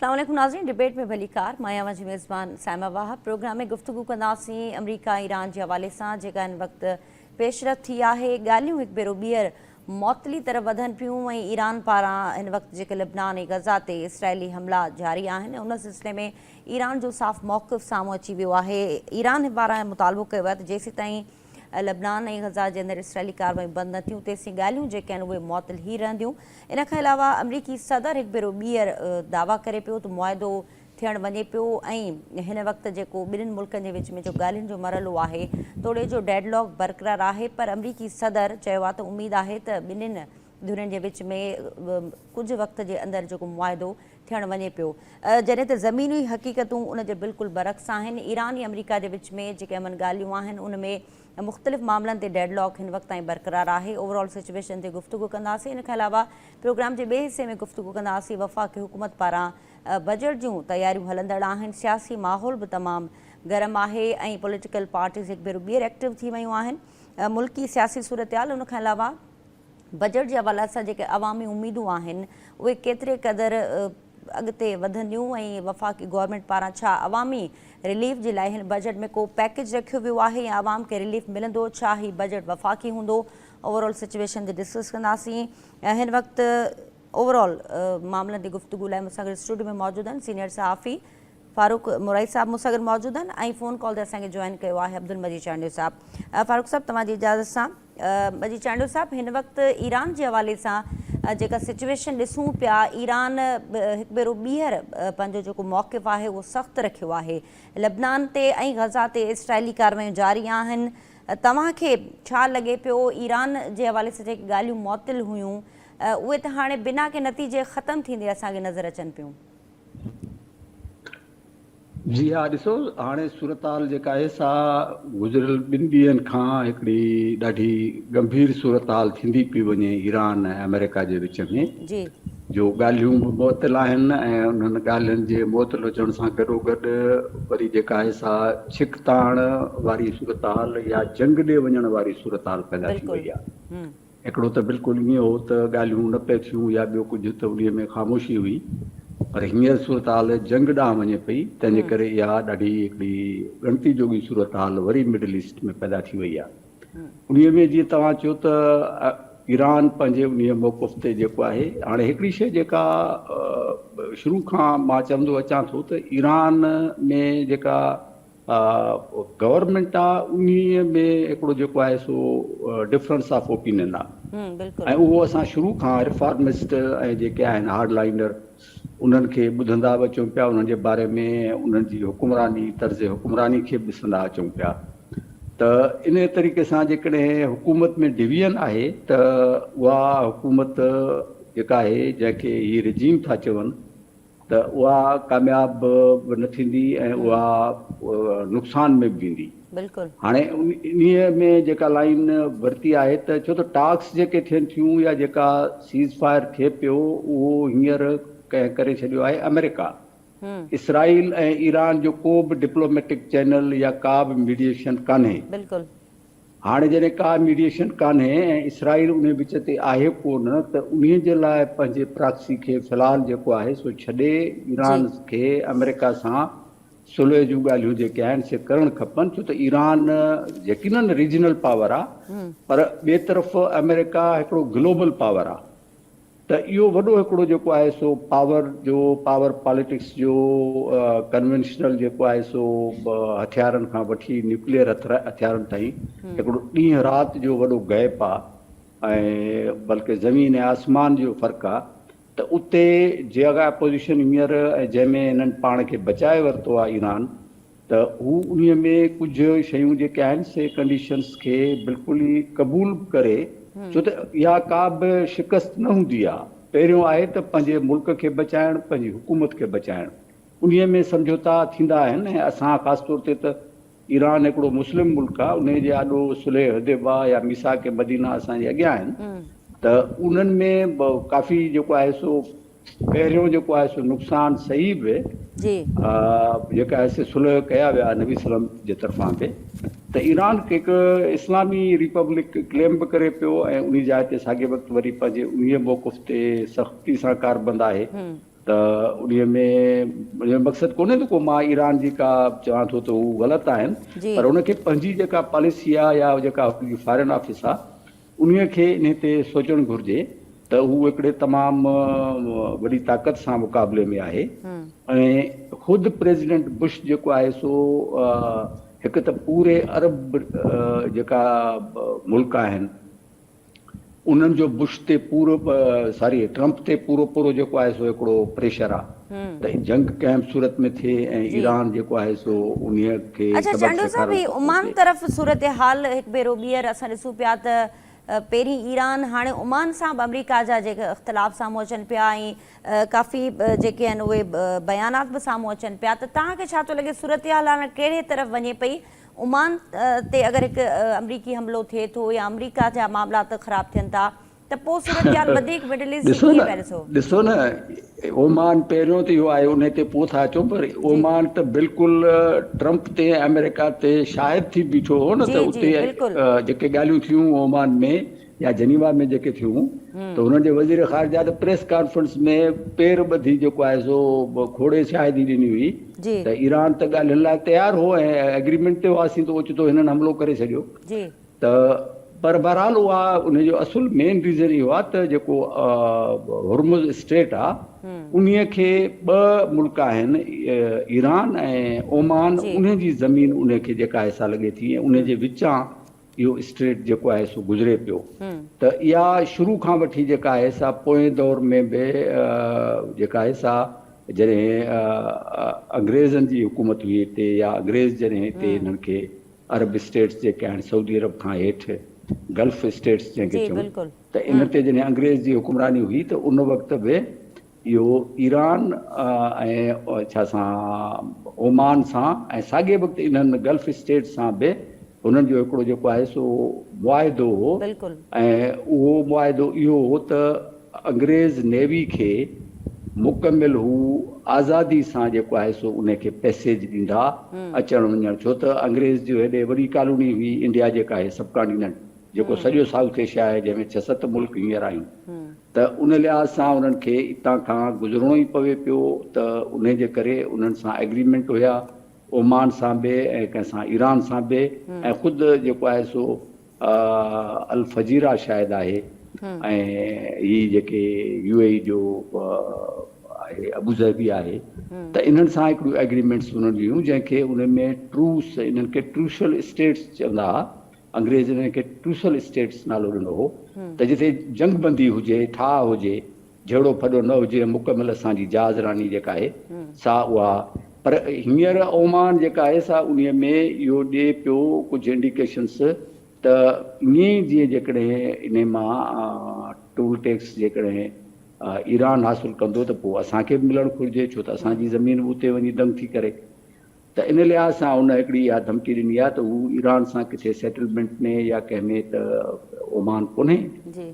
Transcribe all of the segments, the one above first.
अस्सलाम वालेकुम नाज़रीन, डिबेट में भली कार मायावा जी मेज़बान साइमा वाह। प्रोग्राम में गुफ्तगू कंदासीं अमरीका ईरान जे हवाले सां जेका हिन वक़्तु पेशरफ़ थी आहे। ॻाल्हियूं हिकु भेरो ॿीहर मौतली तरफ़ वधनि पियूं ऐं ईरान पारां हिन वक़्तु जेके लिबनान ऐं गज़ा ते इसराइली हमला जारी आहिनि, उन सिलसिले में ईरान जो साफ़ मौक़िफ़ साम्हूं अची वियो आहे। ईरान पारां मुतालबो कयो आहे त जेसीं ताईं लबनान ऐं गज़ा जे अंदरि इसराइली कार्रवाई बंदि न थियूं तेसीं ॻाल्हियूं जेके आहिनि उहे मुअतल ई रहंदियूं। इन खां अलावा अमरीकी सदर हिकु भेरो ॿीहर दावा करे पियो त मुआइदो थियणु वञे पियो ऐं हिन वक़्तु जेको ॿिन्हिनि मुल्कनि जे विच में जो ॻाल्हियुनि जो मरहलो आहे तोड़े जो डेडलॉक बरक़रार आहे, पर अमरीकी सदर चयो आहे त उमेदु आहे त ॿिन्हिनि धुरनि जे विच में कुझु वक़्त जे अंदरि जेको मुआइदो थियणु वञे पियो, जॾहिं त ज़मीनी हक़ीक़तूं उन जे बिल्कुलु बरक्स आहिनि। ईरान ऐं अमरीका जे विच में जेके अमन ॻाल्हियूं आहिनि उन में मुख़्तलिफ़ मामलनि ते डेडलॉक हिन वक़्तु ताईं बरक़रार आहे। ओवरऑल सिचुएशन ते गुफ़्तगू कंदासीं। इन खां अलावा प्रोग्राम जे ॿिए हिसे में गुफ़्तगू कंदासीं वफ़ाक़ी हुकूमत पारां बजट जूं तयारियूं हलंदड़ आहिनि। सियासी माहौल बि तमामु गरम आहे ऐं पॉलिटिकल पार्टीज़ हिकु भेरो ॿीहर एक्टिव थी वियूं आहिनि। मुल्की सियासी सूरत हाल, उन खां अलावा बजट जे हवाले सां जेके अवामी उमेदूं आहिनि उहे केतिरे क़दुरु अॻिते वधंदियूं ऐं वफ़ाक़ी गवर्नमेंट पारां छा अवामी रिलीफ जे लाइ हिन बजट में को पैकेज रखियो वियो आहे या आवाम खे रिलीफ मिलंदो, छा ही बजट वफ़ाक़ी हूंदो। ओवरऑल सिचुएशन ते डिस्कस कंदासीं। हिन वक़्तु ओवरऑल मामलनि ते गुफ़्तगू लाइ मूंसां गॾु स्टूडियो में मौजूदु आहिनि सीनियर सहाफ़ी फारूक मुरई साहब मूंसां गॾु मौजूदु आहिनि ऐं फ़ोन कॉल ते असांखे जॉइन कयो आहे अब्दुल मजीद चांडियो साहब। फारूक साहब तव्हांजी इजाज़त सां मजीद चांडियो साहब, हिन वक़्तु ईरान जे हवाले सां जेका सिचुएशन ॾिसूं पिया, ईरान हिकु भेरो ॿीहर पंहिंजो जेको मौक़िफ़ आहे उहो सख़्तु रखियो आहे। लबनान ते ऐं गज़ा ते इसराइली कार्रवायूं जारी आहिनि। तव्हांखे छा लॻे पियो ईरान जे हवाले सां जेके ॻाल्हियूं मुअतल हुयूं उहे त हाणे बिना के नतीजे ख़तमु थींदे असांखे नज़र अचनि पियूं? जी हा, ॾिसो हाणे सूरताल जेका आहे सा गुज़िरियल 2 ॾींहंनि खां हिकिड़ी ॾाढी गंभीर सूरताल थींदी पई वञे ईरान ऐं अमेरिका जे विच में जी जो ॻाल्हियूं मुअतल आहिनि ऐं उन्हनि ॻाल्हियुनि जे मुअतल अचण सां गॾोगॾु वरी जेका आहे सा छिकताण वारी सूरताल या जंग ॾे वञण वारी सूरताल पैदा थी वई आहे। हिकिड़ो त बिल्कुलु ईअं हो त ॻाल्हियूं न पिए थियूं या ॿियो कुझु त उन में ख़ामोशी हुई, पर हींअर सूरताल जंग ॾांहुं वञे पई, तंहिंजे करे इहा ॾाढी हिकिड़ी ॻणती जोगी सूरताल वरी मिडल ईस्ट में पैदा थी वई आहे। उन में जीअं तव्हां चयो त ईरान पंहिंजे उन मौक़िफ़ ते जेको आहे, हाणे हिकिड़ी शइ जेका शुरू खां मां चवंदो अचां थो त ईरान में जेका गवर्नमेंट आहे उन में हिकिड़ो जेको आहे सो डिफरेंस ऑफ ओपिनियन आहे ऐं उहो असां शुरू खां रिफॉर्मिस्ट ऐं जेके आहिनि हार्ड लाइनर उन्हनि खे ॿुधंदा बि अचूं पिया, उन्हनि जे बारे में उन्हनि जी हुकुमरानी तर्ज़ हुकुमरानी खे बि ॾिसंदा अचूं पिया। त इन तरीक़े सां जेकॾहिं हुकूमत में डिवीजन आहे त उहा हुकूमत जेका आहे जंहिंखे हीअ रिजीम था चवनि त उहा कामयाब बि न थींदी ऐं उहा नुक़सान में बि ईंदी। हाणे इन में जेका लाइन वरिती आहे त छो त टाक्स जेके थियनि थियूं या जेका सीज़ फायर थिए पियो उहो हींअर कंहिं करे छॾियो आहे अमेरिका। इसराइल ऐं ईरान जो को बि डिप्लोमेटिक चैनल या का बि मीडिएशन कान्हे। हाणे जॾहिं का मीडिएशन कान्हे ऐं इसराइल उन विच ते आहे कोन त उन जे लाइ पंहिंजे प्रॉक्सी खे फ़िलहालु जेको आहे सो छॾे ईरान खे अमेरिका सां सुलह जूं ॻाल्हियूं जेके आहिनि से करणु खपनि, छो त ईरान यकीनन रीजनल पावर आहे पर ॿिए तरफ़ अमेरिका हिकिड़ो ग्लोबल पावर आहे। त इहो वॾो हिकिड़ो जेको आहे सो पावर पॉलिटिक्स जो कन्वेंशनल जेको आहे सो हथियारनि खां वठी न्यूक्लियर हथियारनि ताईं हिकिड़ो ॾींहुं राति जो वॾो गैप आहे ऐं बल्कि ज़मीन ऐं आसमान जो फ़र्क़ु आहे। त उते जॻह पोज़ीशन हींअर जंहिंमें हिननि पाण खे बचाए वरितो आहे ईरान, त हू उन में कुझु शयूं जेके आहिनि से कंडीशन्स खे बिल्कुलु ई क़बूल करे, छो त इहा का बि शिकस्त न हूंदी आहे। पहिरियों आहे त पंहिंजे मुल्क खे बचाइणु, पंहिंजी हुकूमत खे बचाइणु, उन में समझौता थींदा आहिनि ऐं असां ख़ासि तौर ते त ईरान हिकिड़ो मुस्लिम मुल्क आहे, उन जे आॾो सुलह हुदैबा या मिसाक मदीना असांजे अॻियां आहिनि, त उन्हनि में काफ़ी जेको आहे सो पहिरियों जेको आहे सो नुक़सान सही बि जेका आहे से सुलह कया विया नबी सलम जे तरफ़ां बि। त ईरान हिकु इस्लामी रिपब्लिक क्लेम बि करे पियो ऐं उन जाइ ते साॻे वक़्तु वरी पंहिंजे उन मौक़िफ़ ते सख़्ती सां कारबंद आहे त उन में मक़सदु कोन्हे त को मां ईरान जी का चवां थो त हू ग़लति आहिनि, पर उनखे पंहिंजी जेका पॉलिसी आहे या जेका फॉरेन ऑफिस आहे उन खे इन ते सोचणु घुरिजे त हू हिकिड़े तमामु वॾी ताक़त सां मुक़ाबले में आहे। ऐं ख़ुदि प्रेसिडेंट बुश जेको आहे सो हिकु त पूरे अरब जेका मुल्क आहिनि उन्हनि जो बुश ते पूरो ट्रम्प ते पूरो जेको आहे सो हिकिड़ो प्रेशर आहे त जंग कंहिं सूरत में थिए ऐं ईरान जेको आहे सो उन खे। अच्छा चांडो साहब, ओमान तरफ़ सूरत हाल हिकु भेरो ॿीहर असां ॾिसूं पिया त पहिरीं ईरान हाणे ओमान सां बि अमरीका जा जेके इख़्तिलाफ़ साम्हूं अचनि पिया ऐं काफ़ी जेके आहिनि उहे बयानात बि साम्हूं अचनि पिया, त तव्हांखे छा थो लॻे सूरत हाल हाणे कहिड़े तरफ़ वञे पई? ओमान ते अगरि हिकु अमरीकी हमिलो थिए थो या अमरीका जा मामलात ख़राब थियनि था त पोइ सूरत हाल वधीक मिडल ईस्ट कीअं पिया ॾिसो न, ओमान पहिरियों त इहो आहे उन ते पोइ था अचूं, पर ओमान त बिल्कुलु ट्रम्प ते अमेरिका ते शाहिद थी बीठो हो न, त उते जेके ॻाल्हियूं थियूं ओमान में या जनीवा में जेके थियूं त हुननि जे वज़ीर ख़ारजा त प्रेस कॉन्फ्रेंस में पेर ॿधी जेको आहे सो खोड़े शाहिदी ॾिनी हुई त ईरान त ॻाल्हियुनि लाइ तयारु हो ऐं एग्रीमेंट ते हुआसीं त ओचितो हिननि हमलो करे छॾियो। त पर बहरहाल उहा उनजो असुल मेन रीज़न इहो आहे त जेको हुर्मुज़ स्टेट आहे उन खे ॿ मुल्क आहिनि ईरान ऐं ओमान, उन जी ज़मीन उन खे जेका हिसा लॻे थी ऐं उन जे विचां इहो स्टेट जेको आहे सो गुज़रे पियो। त इहा शुरू खां वठी जेका आहे सा पोएं दौर में बि जेका आहे सा जॾहिं अंग्रेज़नि जी हुकूमत हुई हिते या अंग्रेज़ जॾहिं हिते हिननि खे अरब स्टेट्स जेके आहिनि सऊदी अरब खां हेठि गल्फ स्टेट्स जंहिंखे चऊं त इन ते जॾहिं अंग्रेज़ जी हुकुमरानी हुई त उन वक़्तु बि इहो ईरान ऐं छा सां ओमान सां ऐं साॻिए वक़्तु इन्हनि गल्फ स्टेट्स सां बि हुननि जो हिकिड़ो जेको आहे सो मुआइदो हो ऐं उहो मुआइदो इहो हो त अंग्रेज़ नेवी खे मुकमिल हू आज़ादी सां जेको आहे सो उन खे पैसेज ॾींदा अचणु वञणु, छो त अंग्रेज़ जो हेॾे वॾी कॉलोनी हुई इंडिया जेका आहे सब कॉन्टिनेंट जेको सॼो साउथ एशिया आहे जंहिंमें 6-7 मुल्क हींअर आहियूं, त उन लिहाज़ सां उन्हनि खे हितां खां गुज़रणो ई पवे पियो। त उन जे करे उन्हनि सां एग्रीमेंट हुया ओमान सां बि ऐं कंहिंसां ईरान सां बि ऐं ख़ुदि जेको आहे सो अल फजीरा शायदि आहे ऐं हीअ जेके UAE जो आहे अबूज़हबी आहे त इन्हनि सां हिकिड़ियूं एग्रीमेंट्स उन्हनि जूं जंहिंखे उन में ट्रूस इन्हनि खे ट्रूशल स्टेट्स चवंदा हुआ, अंग्रेज़ इन्हनि खे ट्रूशल स्टेट्स नालो ॾिनो हो त जिते जंग बंदी हुजे, ठाह हुजे, जहिड़ो फॾो न हुजे, मुकमिल असांजी जहाज़रानी जेका आहे सा उहा। पर हींअर ओमान जेका आहे सा उन में इहो ॾिए पियो कुझु इंडिकेशन्स त ईअं जीअं जेकॾहिं इन मां टोल टैक्स जेकॾहिं ईरान हासिलु कंदो त पोइ असांखे बि मिलणु घुरिजे, छो त असांजी ज़मीन बि उते वञी दंग थी करे। त इन लिहाज़ सां उन हिकिड़ी इहा धमकी ॾिनी आहे त हू ईरान सां किथे सेटलमेंट में या कंहिं में त ओमान कोन्हे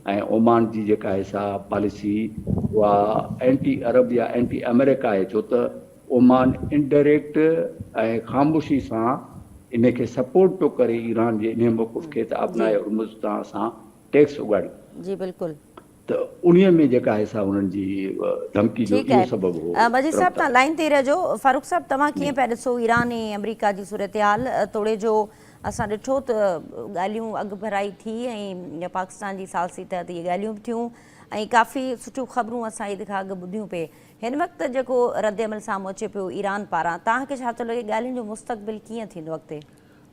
ऐं ओमान जी जेका आहे सा पॉलिसी उहा एंटी अरब या एंटी अमेरिका आहे, छो त ओमान इनडायरेक्ट ऐं ख़ामोशी सां इन खे सपोर्ट पियो करे ईरान जे इन मौक़िफ़ खे त अपनाए हुर्मुज़ सां टैक्स उगाड़ी। जी बिल्कुलु। त उन में जेका आहे सा उन्हनि जी धमकी जो इहो सबबु हो। मजीद साहब तव्हां लाइन ते रहिजो। फारूक साहब तव्हां कीअं पिया ॾिसो ईरान ऐं अमरीका जी सूरत हाल? तोड़े जो असां ॾिठो त ॻाल्हियूं अॻु भराई थी ऐं पाकिस्तान जी सालसी तहत इहे ॻाल्हियूं बि थियूं ऐं काफ़ी सुठियूं ख़बरूं असां ईद खां अॻु ॿुधियूं पिए। हिन वक़्तु जेको रद्द अमल साम्हूं अचे पियो ईरान पारां, तव्हांखे छा थो लॻे ॻाल्हियुनि जो मुस्तक़बिल कीअं थींदो अॻिते?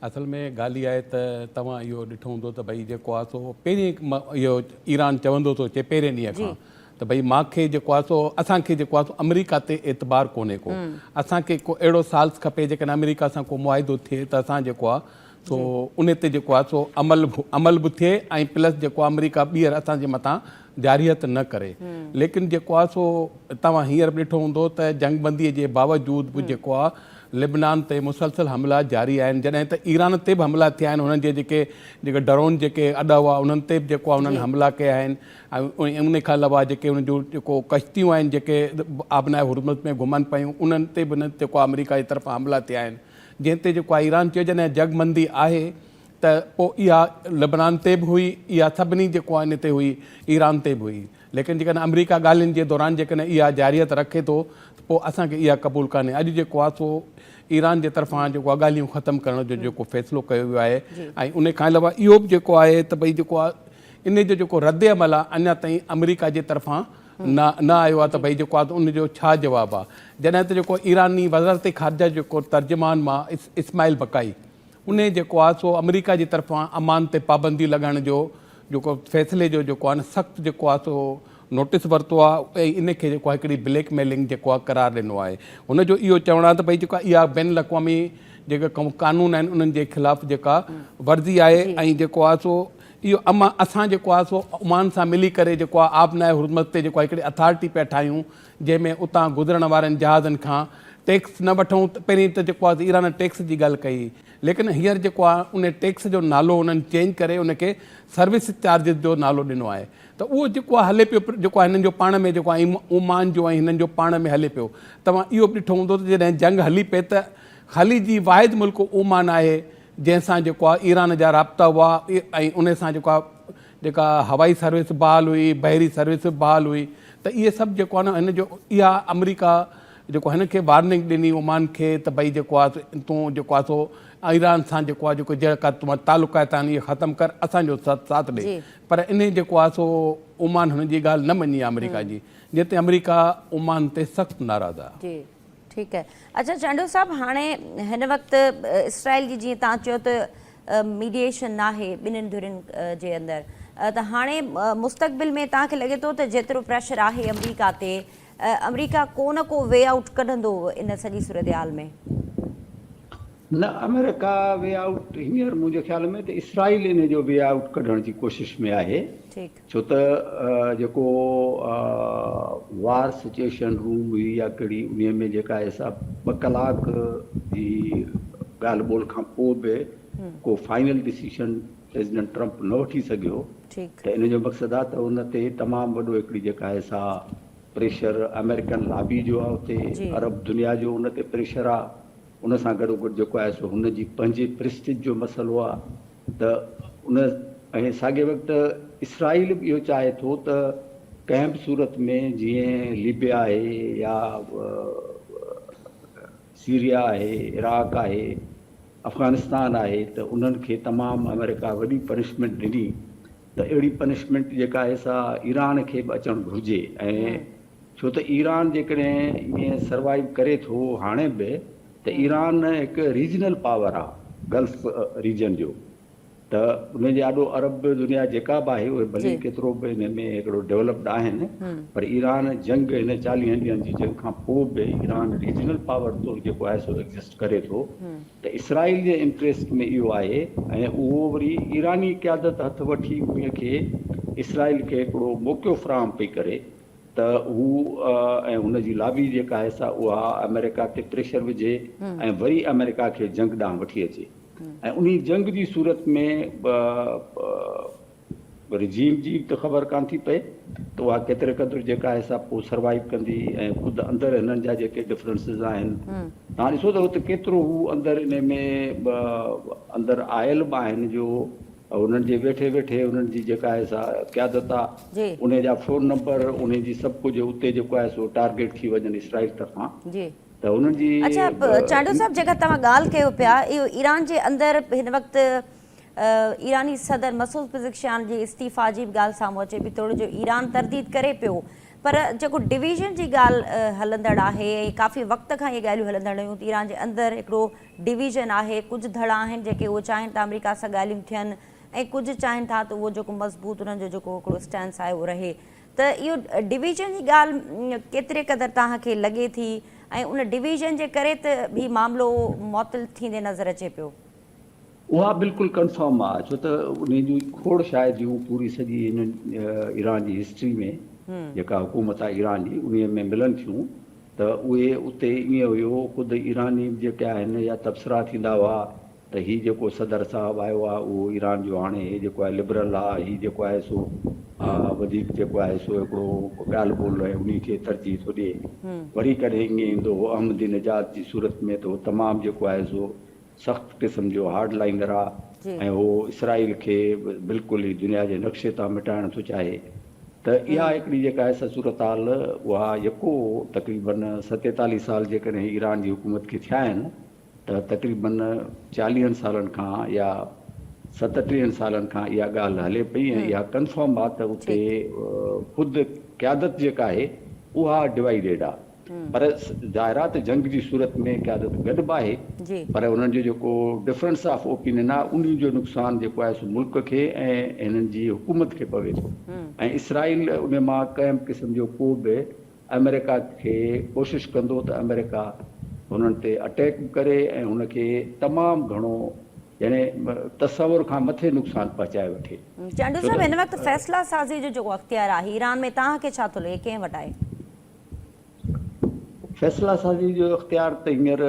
असल में ॻाल्हि इहा आहे त तव्हां इहो ॾिठो हूंदो त भई जेको आहे सो पहिरीं इहो ईरान चवंदो थो अचे पहिरें ॾींहं खां त भई मूंखे जेको आहे सो असांखे जेको आहे सो अमरीका ते एतबार कोन्हे को, असांखे को अहिड़ो साल्स खपे जेकॾहिं अमरीका सां को मुआइदो थिए त असां जेको आहे सो उन ते जेको आहे सो अमल बि थिए ऐं प्लस जेको आहे अमरीका ॿीहर असांजे मथां जारियत न करे। लेकिन जेको आहे सो तव्हां हींअर बि ॾिठो हूंदो त जंगबंदीअ जे बावजूद बि जेको आहे लिबनान ते मुसलसल हमला जारी आहिनि, जॾहिं त ईरान ते बि हमला थिया आहिनि, हुननि जे जेके ड्रोन जेके अॾ हुआ उन्हनि ते बि जेको आहे उन्हनि हमला कया आहिनि ऐं उन खां अलावा जेके उन जूं जेको कश्तियूं आहिनि जेके आबनाए हुर्मुज़ में घुमनि पियूं उन्हनि ते बि जेको आहे अमरीका जी तरफ़ां हमला थिया आहिनि, जंहिं ते जेको आहे ईरान चयो जॾहिं जगबंदी आहे त पोइ इहा लिबनान ते बि हुई, इहा सभिनी जेको आहे इन ते हुई, ईरान ते बि हुई। लेकिन जेकॾहिं अमेरिका ॻाल्हियुनि जे दौरान जेकॾहिं इहा जारियत रखे थो त पोइ असांखे इहा क़बूल कान्हे। अॼु जेको आहे सो ईरान जे तरफ़ां जेको आहे ॻाल्हियूं ख़तमु करण जो जेको फ़ैसिलो कयो वियो आहे ऐं उन खां अलावा इहो बि जेको आहे त भई जेको आहे इन जो जेको रद्द अमल आहे अञा ताईं अमेरिका जे तरफ़ां न आयो आहे त भई जेको आहे त उनजो छा जवाबु आहे। जॾहिं त जेको ईरानी वज़ारत ख़ारिजा जेको तर्जुमान मां इस्माइल बकाई उन जेको आहे सो अमेरिका जी तरफ़ां अमान ते पाबंदी लॻाइण जो जेको फ़ैसिले जो जेको आहे न सख़्तु जेको आहे सो नोटिस वरितो आहे ऐं इन खे जेको आहे हिकिड़ी ब्लैकमेलिंग जेको आहे करार ॾिनो आहे। हुनजो इहो चवणु आहे त भई जेको आहे इहा बैन अक़वामी जेके क़ानून आहिनि उन्हनि जे ख़िलाफ़ु जेका वर्ज़ी आहे ऐं जेको आहे सो इहो असां जेको आहे सो ओमान सां मिली करे जेको आहे आबनाए हुर्मत ते जेको आहे हिकिड़ी अथॉरिटी पिया ठाहियूं जंहिंमें उतां गुज़रण वारनि जहाज़नि खां टैक्स न वठूं। पहिरीं त जेको आहे ईरान टैक्स जी ॻाल्हि कई, लेकिन हींअर जेको आहे उन टैक्स जो नालो उन्हनि चेंज करे उनखे सर्विस चार्जिस जो नालो ॾिनो आहे। त उहो जेको आहे हले पियो जेको आहे हिननि जो पाण में जेको आहे ओमान जो ऐं हिननि जो पाण में हले पियो। तव्हां इहो बि ॾिठो हूंदो त जॾहिं जंग हली पए त ख़ाली जी वाहिद मुल्क ओमान आहे जंहिंसां जेको आहे ईरान जा राब्ता हुआ ऐं उन सां जेको आहे जेका हवाई सर्विस बहाल हुई, बहरी सर्विस बहाल हुई। त इहे सभु जेको आहे न हिन जो इहा अमेरिका जेको हिन खे वार्निंग ॾिनी ओमान खे त भई जेको आहे तूं जेको आहे सो ईरान सां जेको आहे जेको जेका तुंहिंजा तालुकात आहिनि इहे ख़तमु कर, असांजो साथ ॾे। पर इन जेको आहे सो ओमान हुन जी ॻाल्हि न मञी आहे अमेरिका जी, जिते अमेरिका ओमान ते सख़्तु नाराज़ आहे। जी ठीकु आहे। अच्छा चांडो साहब, हाणे हिन वक़्तु इसराइल जी जीअं तव्हां चयो त मीडिएशन न आहे ॿिन्हिनि धुरियुनि जे अंदरि, त हाणे मुस्तक़बिल में तव्हांखे लॻे थो त जेतिरो प्रेशर आहे अमेरिका ते अमेरिका को न को वे आउट कढंदो इन सॼी सूरत हाल में? न, अमेरिका वे आउट हींअर मुंहिंजे ख़्याल में त इसराइल इन जो वे आउट कढण जी कोशिश में आहे। छो त जेको वार सिचुएशन रूम हुई या कहिड़ी उन में जेका आहे सा 2 कलाक जी ॻाल्हि ॿोल खां पोइ बि को फाइनल डिसीशन प्रेसिडेंट ट्रंप न वठी सघियो। त इन जो मक़सदु आहे त उन ते तमामु वॾो हिकिड़ी जेका आहे सा प्रेशर अमेरिकन लॉबी जो आहे, उते अरब दुनिया जो उन ते प्रेशर आहे। उन सां गॾोगॾु जेको आहे सो हुन जी पंहिंजे प्रेस्टिज जो मसइलो आहे। त उन ऐं साॻे वक़्तु इसराइल बि इहो चाहे थो त कंहिं बि सूरत में जीअं लीबिया आहे या सीरिया आहे, इराक़ आहे, अफ़गानिस्तान आहे, त उन्हनि खे तमामु अमेरिका वॾी पनिशमेंट ॾिनी। त अहिड़ी पनिशमेंट जेका आहे सा ईरान खे बि अचणु घुरिजे। ऐं छो त ईरान जेकॾहिं ईअं सर्वाइव करे थो हाणे बि, त ईरान हिकु रीजनल पावर आहे गल्फ रीजन जो। त उनजे ॾाढो अरब दुनिया जेका बि आहे उहे भली केतिरो बि हिन में हिकिड़ो डेवलप्ड आहिनि, पर ईरान जंग हिन 40 ॾींहंनि जी जंग खां पोइ बि ईरान रीजनल पावर तो जेको आहे सो एग्ज़िस्ट करे थो। त इसराइल जे इंट्रस्ट में इहो आहे ऐं उहो वरी ईरानी क़यादत हथ वठी उनखे इसराइल खे हिकिड़ो मौक़ो फ़राहम पई करे त हू ऐं हुनजी लॉबी जेका आहे सा उहा अमेरिका ते प्रेशर विझे ऐं वरी अमेरिका खे जंग ॾांहुं वठी अचे। ऐं उन जंग जी सूरत में रिजीम जी त ख़बर कान थी पए त उहा केतिरे क़दुरु जेका आहे सा पोइ सर्वाइव कंदी ऐं ख़ुदि अंदरि हिननि जा जेके डिफरेंसिस आहिनि। तव्हां ॾिसो त हुते केतिरो हू अंदरि हिन में अंदरि आयल बि आहिनि जो उन्हनि जे वेठे वेठे उन्हनि जी जेका आहे सा क़यादत आहे, उन जा फ़ोन नंबर, उन जी सभु कुझु उते जेको आहे सो टारगेट थी वञनि इसराइल तरफ़ां। त उन्हनि जी अच्छा चांडो साहब, जेका तव्हां ॻाल्हि कयो पिया, इहो ईरान जे अंदरि हिन वक़्तु ईरानी सदर मसूद पिज़ेशकियान जी इस्तीफ़ा जी बि ॻाल्हि साम्हूं अचे पई, थोरो जो ईरान तरदीद करे पियो। पर जेको डिवीज़न जी ॻाल्हि हलंदड़ आहे ऐं काफ़ी वक़्त खां इहे ॻाल्हियूं हलंदड़ हुयूं त ईरान जे अंदरि हिकिड़ो डिवीज़न आहे। कुझु धड़ा आहिनि जेके उहो चाहिनि था अमेरिका सां ॻाल्हियूं थियनि ऐं कुझु चाहिनि था त उहो जेको मज़बूत उन्हनि जो जेको हिकिड़ो स्टैंस आहे उहो रहे। त इहो डिवीज़न जी ॻाल्हि केतिरे क़दुरु तव्हांखे लॻे थी ऐं उन डिवीज़न जे करे त बि मामिलो मुअतल थींदे नज़र अचे पियो? उहा बिल्कुलु कंफर्म आहे, छो त उन जी खोड़ शायदि पूरी सॼी हिन ईरान जी हिस्ट्री में जेका हुकूमत आहे ईरान जी उन में मिलनि थियूं। त उहे उते ईअं हुयो, ख़ुदि ईरानी जेके आहिनि या तबसरा थींदा हुआ त हीउ जेको सदर साहिबु आयो आहे उहो ईरान जो हाणे जेको आहे लिबरल आहे, हीउ जेको आहे सो वधीक जेको आहे सो हिकिड़ो ॻाल्हि ॿोल आहे उन खे तरजीह थो ॾिए। वरी कॾहिं ईअं ईंदो हो अहमदी निजात जी सूरत में त उहो तमामु जेको आहे सो सख़्तु क़िस्म जो हार्ड लाइनर आहे ऐं उहो इसराइल खे बिल्कुलु ई दुनिया जे नक्शे तां मिटाइण थो चाहे। त इहा हिकिड़ी जेका आहे सूरत हाल उहा यको तक़रीबन 47 साल जेकॾहिं ईरान जी हुकूमत खे थिया आहिनि त तक़रीबन 40 सालनि खां या 37 सालनि खां इहा ॻाल्हि हले पई ऐं इहा कंफर्म आहे त उते ख़ुदि क़यादत जेका आहे उहा डिवाइडेड आहे पर ज़ाहिर आहे त जंग जी सूरत में क़यादत गॾु बि आहे पर उन्हनि जो जेको डिफरेंस ऑफ ओपिनियन आहे उन जो नुक़सानु जेको आहे सो मुल्क खे ऐं हिननि जी हुकूमत खे पवे थो ऐं इसराइल उन मां कंहिं क़िस्म जो को बि अमेरिका खे कोशिशि कंदो त अमेरिका हुननि ते अटैक करे ऐं हुनखे तमामु घणो यानी तसवुर खां मथे नुक़सानु पहुचाए वठे। चांडू साहब हिन वक़्तु फ़ैसिला साज़ी जो जेको अख़्तियार आहे ईरान में तव्हांखे छा थो लॻे कंहिं वटि आहे? फ़ैसिला साज़ी जो इख़्तियार त हींअर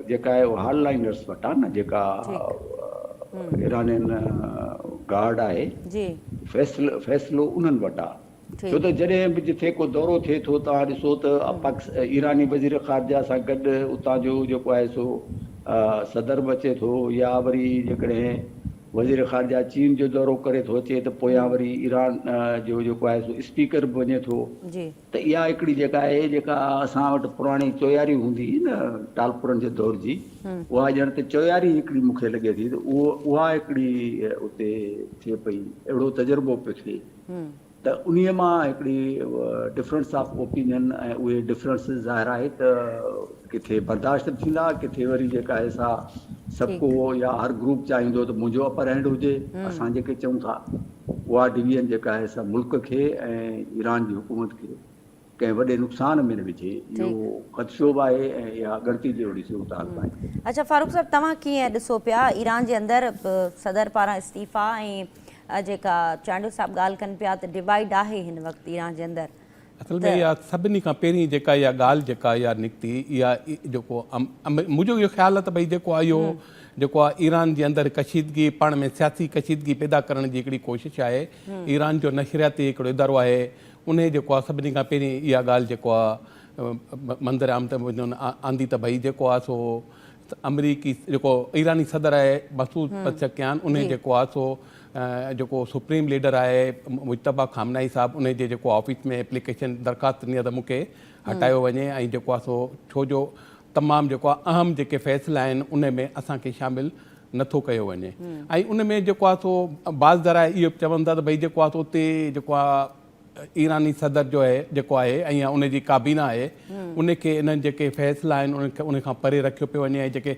जेका आहे उहा हार्डलाइनर्स वटि आहे न जेका ईरानियन गार्ड आहे फ़ैसिलो उन्हनि वटि आहे छो त जॾहिं बि जिथे को दौरो थिए थो तव्हां ॾिसो त ईरानी वज़ीर ख़ारजा सां गॾु उतां जो जेको आहे सो सदर बि अचे थो या वरी जेकॾहिं वज़ीर ख़ारजा चीन जो दौरो करे थो अचे त पोयां वरी ईरान जो जेको आहे सो स्पीकर बि वञे थो त इहा हिकिड़ी जेका आहे जेका असां वटि पुराणी चोयारी हूंदी न टालपुरनि जे दौर जी उहा ॼण त चोयारी हिकिड़ी मूंखे लॻे थी त उहा हिकिड़ी उते थिए पई अहिड़ो तजुर्बो पियो थिए त उन्हीअ मां हिकिड़ी डिफरेंस ऑफ ओपिनियन ऐं उहे डिफरेंसिस ज़ाहिर आहे त किथे बर्दाश्त थींदा किथे वरी जेका आहे सा सबको या हर ग्रुप चाहींदो त मुंहिंजो अपर हैंड हुजे असां जेके चऊं था उहा डिवीजन जेका आहे सा मुल्क खे ऐं ईरान जी हुकूमत खे कंहिं वॾे नुक़सान में न विझे इहो ख़दशो बि आहे ऐं इहा ॻणती जहिड़ी सूरत हाल बि आहे। अच्छा फारूक साहब तव्हां कीअं ॾिसो पिया ईरान जे अंदरि सदर पारां इस्तीफ़ा ऐं जेका चांडू साहब ॻाल्हि कनि पिया त डिवाइड आहे हिन वक़्तु ईरान जे अंदरि असल में इहा सभिनी खां पहिरीं जेका इहा ॻाल्हि जेका इहा निकिती इहा जेको मुंहिंजो इहो ख़्यालु आहे त भई जेको आहे इहो जेको आहे ईरान जे अंदरि कशीदगी पाण में सियासी कशीदगी पैदा करण जी हिकिड़ी कोशिशि आहे ईरान जो नशरियाती हिकिड़ो इदारो आहे उन जेको आहे सभिनी खां पहिरीं इहा ॻाल्हि जेको आहे मंदर आम त आंदी त भई जेको आहे सो अमरीकी जेको ईरानी सदर आहे मसूद पज़ेश्कियान उन जेको आहे सो जेको सुप्रीम लीडर आहे मुजतबा खामनाई साहब उन जे जेको ऑफिस में एप्लीकेशन दरख़्वास्त ॾिनी आहे त मूंखे हटायो वञे ऐं जेको आहे सो छो जो तमामु जेको आहे अहम जेके फ़ैसिला आहिनि उन में असांखे शामिलु नथो कयो वञे ऐं उन में जेको आहे सो बाज़ ज़रा इहो चवनि था त भई जेको आहे सो उते जेको आहे ईरानी सदर जो आहे जेको आहे ऐं उन जी काबीना आहे उनखे इन्हनि जेके फ़ैसिला आहिनि उन खां परे रखियो पियो वञे ऐं जेके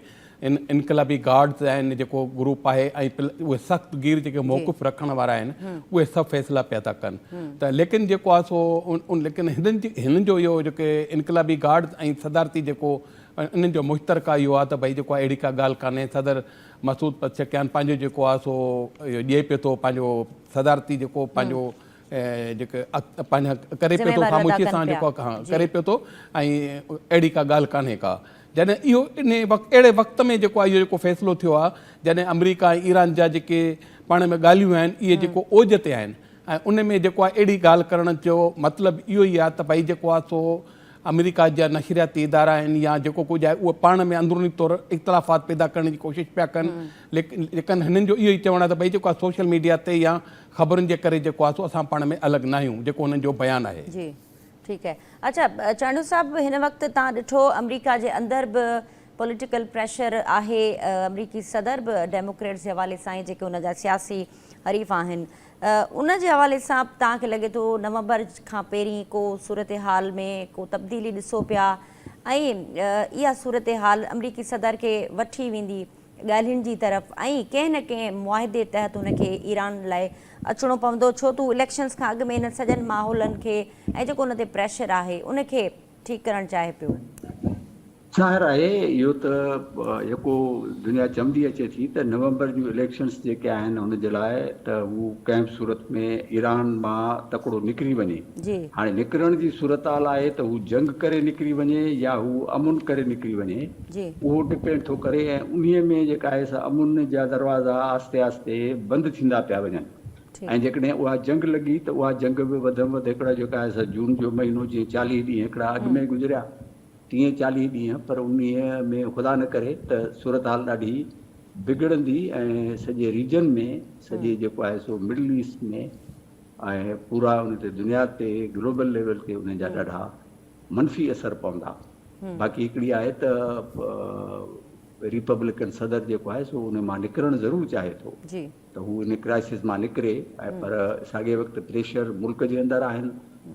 इनकलाबी गार्ड्स आहिनि जेको ग्रुप आहे ऐं उहे सख़्तु गिर जेके मौक़ुफ़ रखण वारा आहिनि उहे सभु फ़ैसिला पिया था कनि त लेकिन जेको आहे सो लेकिन हिननि जो इहो जेके इनकलाबी गार्ड्स ऐं सदारती जेको इन्हनि जो मुश्तरका इहो आहे त भई जेको आहे अहिड़ी का ॻाल्हि कान्हे सदर मसूद पज़ेश्कियान पंहिंजो जेको आहे सो इहो ॾिए पियो थो पंहिंजो सदारती जेको पंहिंजो जेके पंहिंजा करे पियो थो ख़ामोशीअ सां जेको करे पियो थो ऐं अहिड़ी का ॻाल्हि कान्हे का जॾहिं इहो इन वक़्तु अहिड़े वक़्त में जेको आहे इहो जेको फ़ैसिलो थियो आहे जॾहिं अमरीका ऐं ईरान जा जेके पाण में ॻाल्हियूं आहिनि इहे जेको ओज ते आहिनि ऐं उन में जेको आहे अहिड़ी ॻाल्हि करण जो मतिलबु इहो ई आहे त भई जेको आहे सो अमरीका जा नशरियाती इदारा आहिनि या जेको कुझु आहे उहे पाण में अंदरूनी तौरु इख़्तिलाफ़ात पैदा करण जी कोशिशि पिया कनि लेकिन हिननि जो इहो ई चवणु आहे त भई जेको आहे सोशल मीडिया ते या ख़बरुनि जे करे जेको आहे सो असां पाण में अलॻि न आहियूं जेको हुननि जो बयानु आहे। जी ठीकु आहे। अच्छा चांडू साहब हिन वक़्तु तव्हां ॾिठो अमरीका जे अंदरि बि पॉलिटिकल प्रेशर आहे अमरीकी सदर बि डेमोक्रेट्स जे हवाले सां जेके हुन जा सियासी हरीफ़ आहिनि उन जे हवाले सां तव्हांखे लॻे थो नवंबर खां पहिरीं को सूरत हाल में को तब्दीली ॾिसो पिया ऐं इहा सूरत हाल अमरीकी सदर खे वठी वेंदी ॻाल्हियुनि जी तरफ़ ऐं कंहिं न कंहिं मुआदे तहत हुनखे ईरान लाइ अचिणो पवंदो छो त इलेक्शन्स खां अॻु में हिन सॼनि माहौलनि खे ऐं जेको हुन ते प्रेशर आहे उनखे ठीकु करणु चाहे पियो। ज़ाहिर आहे इहो त जेको दुनिया चवंदी अचे थी त नवंबर जूं इलेक्शन्स जेके आहिनि हुनजे लाइ त हू कंहिं बि सूरत में ईरान मां तकिड़ो निकिरी वञे हाणे निकिरण जी सूरत हाल आहे त हू जंग करे निकिरी वञे या हू अमुन करे निकिरी वञे उहो डिपेंड थो करे ऐं उन्हीअ में जेका आहे सा अमुन जा दरवाज़ा आस्ते आस्ते बंदि थींदा पिया वञनि ऐं जेकॾहिं उहा जंग लॻी त उहा जंग बि वधि में वधि हिकिड़ा जेका आहे जून जो महीनो जीअं 40 ॾींहं हिकिड़ा अॻु में गुज़रिया 30-40 ॾींहं पर उन्हीअ में ख़ुदा न करे त सूरत हाल ॾाढी बिगड़ंदी ऐं सॼे रीजन में सॼे जेको आहे सो मिडल ईस्ट में ऐं पूरा उन ते दुनिया ते ग्लोबल लेवल ते उन जा ॾाढा मनफ़ी असर पवंदा। बाक़ी हिकिड़ी आहे त रिपब्लिकन सदर जेको आहे सो उन मां निकिरणु ज़रूरु चाहे थो त हू इन क्राइसिस मां निकिरे, ऐं पर साॻे वक़्तु प्रेशर मुल्क जे अंदरि आहिनि,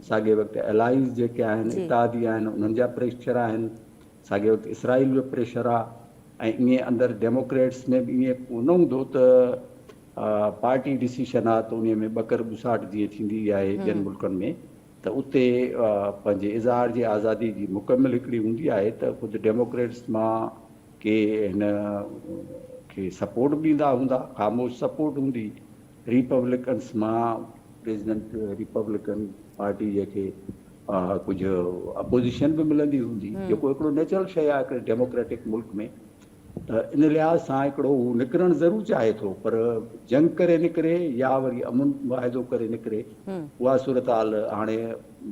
साॻे वक़्तु एलाइज़ जेके आहिनि इत्तादी आहिनि उन्हनि जा प्रेशर आहिनि, साॻे वक़्तु इसराइल जो प्रेशर आहे, ऐं ईअं अंदरि डेमोक्रेट्स में बि ईअं न हूंदो त पार्टी डिसीशन आहे त उन में ॿकर ॿुसाहट जीअं थींदी आहे ॿियनि मुल्कनि में, त उते पंहिंजे इज़हार जी आज़ादी जी मुकमिल हिकिड़ी हूंदी आहे त ख़ुदि डेमोक्रेट्स मां के हिन खे सपोर्ट ॾींदा हूंदा, ख़ामोश सपोर्ट हूंदी, रिपब्लिकन्स मां प्रेसिडेंट रिपब्लिकन पार्टी जेके कुझु अपोज़िशन बि मिलंदी हूंदी, जेको हिकिड़ो नेचुरल शइ आहे हिकिड़े डेमोक्रेटिक मुल्क में। त इन लिहाज़ सां हिकिड़ो हू निकिरणु ज़रूरु चाहे थो, पर जंग करे निकिरे या वरी अमुन मुआहिदो करे निकिरे, उहा सूरत हाल हाणे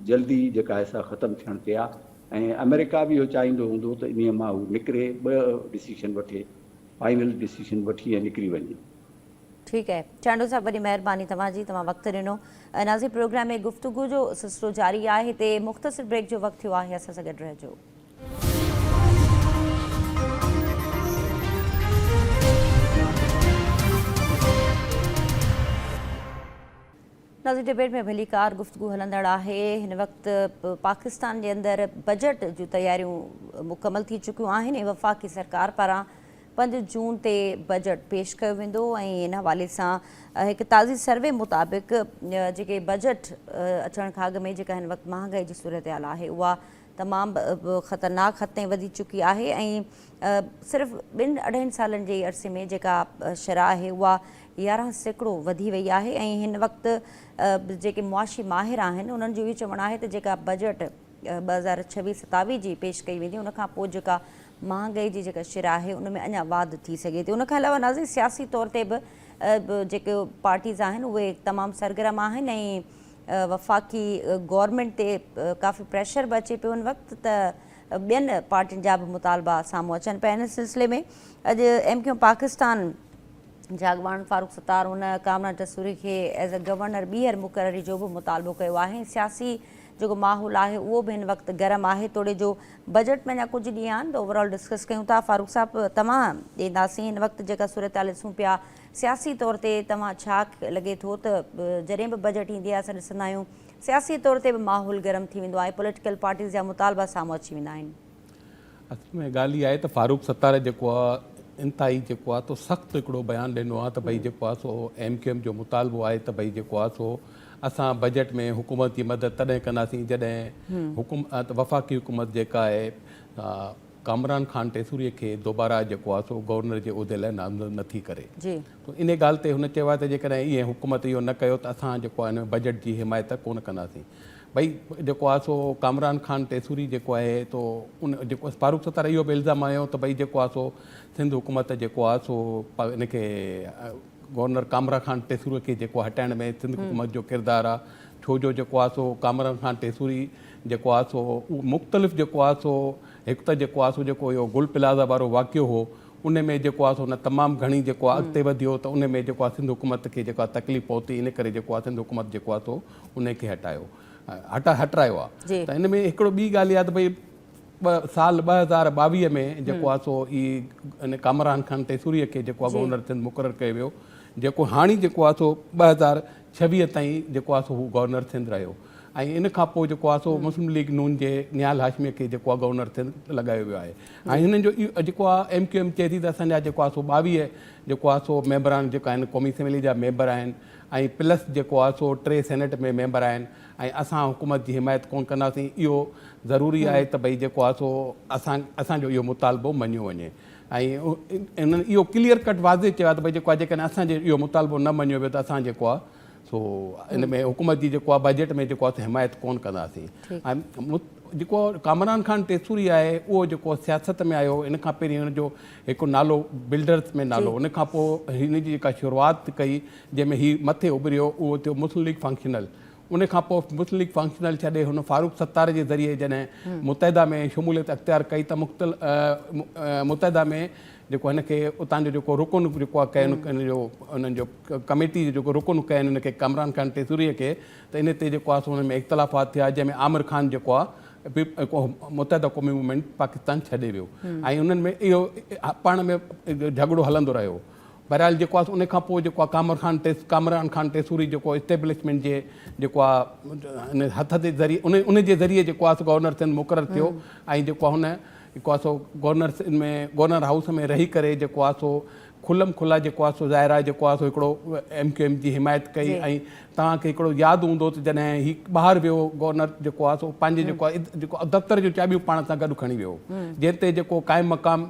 जल्दी जेका आहे सा ख़तमु थियण ते आहे, ऐं अमेरिका बि इहो चाहींदो हूंदो त इन मां हू निकिरे, ॿ डिसीशन वठे, फाइनल डिसीशन वठी ऐं निकिरी वञे। ठीकु आहे, चांडो साहब वॾी महिरबानी तव्हांजी, तव्हां वक़्तु ॾिनो। नाज़रीन, प्रोग्राम में गुफ़्तगू जो सिलसिलो जारी आहे, हिते मुख़्तसिर ब्रेक जो वक़्तु थियो आहे, असां सां गॾु रहिजो। नाज़रीन, डिबेट में भलीकार गुफ़्तगू हलंदड़ आहे। हिन वक़्तु पाकिस्तान जे अंदरि बजट जूं तयारियूं मुकमल थी चुकियूं आहिनि ऐं वफ़ाक़ी सरकार पारां 5 जून ते बजट पेश कयो वेंदो, ऐं इन हवाले सां हिकु ताज़ी सर्वे मुताबिक़ जेके बजट अचण खां अॻु में जेका हिन वक़्तु महांगाई जी सूरत हाल आहे उहा तमामु ख़तरनाक हद ताईं वधी चुकी आहे, ऐं सिर्फ़ु 2-2.5 सालनि जे अरसे में जेका शरह आहे उहा 11% वधी वई आहे। ऐं हिन वक़्तु जेके मुआशी माहिर आहिनि उन्हनि जो इहो चवणु आहे त जेका बजट 2026-27 जी पेश कई वेंदी उनखां पोइ जेका महांगाई जी जेका शरह आहे उन में अञा वाध थी सघे थी। उनखां अलावा नाज़रीन, सियासी तौर ते बि जेके पार्टीज़ आहिनि उहे तमामु सरगर्म आहिनि, ऐं वफ़ाक़ी गवर्नमेंट ते काफ़ी प्रेशर बि अचे पियो उन वक़्तु त ॿियनि पार्टियुनि जा बि मुतालबा साम्हूं अचनि पिया। हिन सिलसिले में अॼु MQ पाकिस्तान जा अॻवान फारूक सत्तार उन कामरान टसूरी खे एज़ अ गवर्नर ॿीहर मुक़ररी जो बि मुतालबो कयो आहे। सियासी जेको माहौल आहे उहो बि हिन वक़्तु गरम आहे। तोड़े जो बजट में अञा कुझु ॾींहं आहिनि त ओवरऑल डिस्कस कयूं था। फारूक साहब, तव्हां ॾींदासीं हिन वक़्तु जेका सूरत हाल ॾिसूं पिया सियासी तौर ते, तव्हां छा लॻे थो त जॾहिं बि बजट ईंदी आहे असां ॾिसंदा आहियूं सियासी तौर ते बि माहौल गरम थी वेंदो आहे, पॉलिटिकल पार्टीज़ जा मुतालबा साम्हूं अची वेंदा आहिनि? असल में ॻाल्हि इहा आहे त फारूक सत्तार जेको आहे इंतिहाई जेको आहे तो सख़्तु हिकिड़ो बयानु ॾिनो आहे त भई जेको आहे सो MQM जो मुतालबो आहे त भई जेको आहे सो असां बजट में हुकूमत जी मदद तॾहिं कंदासीं जॾहिं वफ़ाक़ी हुकूमत जेका आहे कामरान खान टेसूरीअ खे दोबारा जेको आहे सो गवर्नर जे उहिदे लाइ नामज़द नथी करे। तो इन ॻाल्हि ते हुन चयो आहे त जेकॾहिं ईअं हुकूमत इहो न कयो त असां जेको आहे हिन बजट जी हिमायत कोन कंदासीं। भई जेको आहे सो कामरान खान टेसूरी जेको आहे तो उन जेको फारूक सत्तार इहो बि इल्ज़ाम आयो त भई जेको आहे सो सिंध हुकूमत जेको आहे सो इनखे गवर्नर कामरान खान टेसूरीअ खे जेको हटाइण में सिंध हुकूमत जो किरदारु आहे, छो जो जेको आहे सो कामरान खान टेसूरी जेको आहे सो मुख़्तलिफ़ जेको आहे सो हिकु त जेको आहे सो जेको इहो गुल प्लाज़ा वारो वाक़ियो हो उन में जेको आहे सो हुन तमामु घणी जेको आहे अॻिते वधियो त उन में जेको आहे सिंध हुकूमत खे जेको आहे तकलीफ़ पहुती, इन करे जेको आहे सिंध हुकूमत जेको आहे सो उनखे हटायो आहे। त इन में हिकिड़ो ॿी ॻाल्हि आहे त भई साल 2022 में जेको आहे सो इन कामरान खान टेसूरीअ खे जेको आहे गवर्नर सिंध मुक़ररु कयो वियो, जेको हाणे जेको आहे सो 2026 ताईं जेको आहे सो हू गवर्नर सिंध रहियो। ऐं इन खां पोइ जेको आहे सो मुस्लिम लीग नून जे निहाल हाशमीअ खे जेको आहे गवर्नर सिंध लॻायो वियो आहे। ऐं हिननि जो इहो जेको आहे MQM चए थी त असांजा जेको आहे सो 22 जेको आहे सो मेंबरान जेका आहिनि क़ौमी असेंबली जा मेंबर आहिनि, ऐं प्लस जेको आहे सो 3 सेनेट में मेंबर आहिनि, ऐं असां हुकूमत जी हिमायत कोन कंदासीं। इहो ज़रूरी आहे त भई जेको आहे सो असांजो इहो मुतालबो मञियो वञे। ऐं इन्हनि इहो क्लियर कट वाज़े चयो आहे त भई जेको आहे जेकॾहिं असांजे इहो मुतालबो न मञियो वियो त असां जेको आहे सो इन में हुकूमत जी जेको आहे बजट में जेको आहे हिमायत कोन कंदासीं। ऐं जेको कामरान खान टेसूरी आहे उहो जेको सियासत में आयो, इन खां पहिरीं हुनजो हिकु नालो बिल्डर्स में नालो, उन खां पोइ हिन जी जेका शुरूआति कई जंहिंमें हीउ मथे उभरियो उहो थियो मुस्लिम लीग फंक्शनल, उन खां पोइ मुस्लिम लीग फंक्शनल छॾे हुन फारूक सत्तार जे ज़रिए जॾहिं मुतहदा में शमूलियत अख़्तियार कई त मुतहदा में जेको हिनखे उतां जो जेको रुकन जेको आहे कयनि उन्हनि जो कमेटी जो जेको रुकन कयनि हिनखे कमरान खान टेसूरीअ खे, त इन ते जेको आहे सो हुन में इख़्तिलाफ़ात थिया, जंहिंमें आमिर खान जेको आहे मुतहदा क़ौमी मूवमेंट पाकिस्तान छॾे वियो ऐं उन्हनि में इहो पाण में झगड़ो हलंदो रहियो। बहरहाल जेको आहे उन खां पोइ जेको आहे कामरान खान टेसूरी जेको इस्टेब्लिशमेंट जे जेको आहे हथ जे ज़रिए उन जे ज़रिए जेको आहे गवर्नर सिंध मुक़ररु थियो ऐं जेको आहे हुन जेको आहे सो गवर्नर हाउस में रही करे जेको आहे सो खुलम खुला जेको आहे सो ज़ाहिर आहे जेको आहे सो हिकिड़ो MQM जी हिमायत कई। ऐं तव्हांखे हिकिड़ो यादि हूंदो त जॾहिं हीउ ॿाहिरि वियो गवर्नर जेको आहे सो पंहिंजे जेको आहे जेको दफ़्तर जूं चाबियूं पाण सां गॾु खणी वियो, जंहिं ते जेको क़ाइम मक़ाम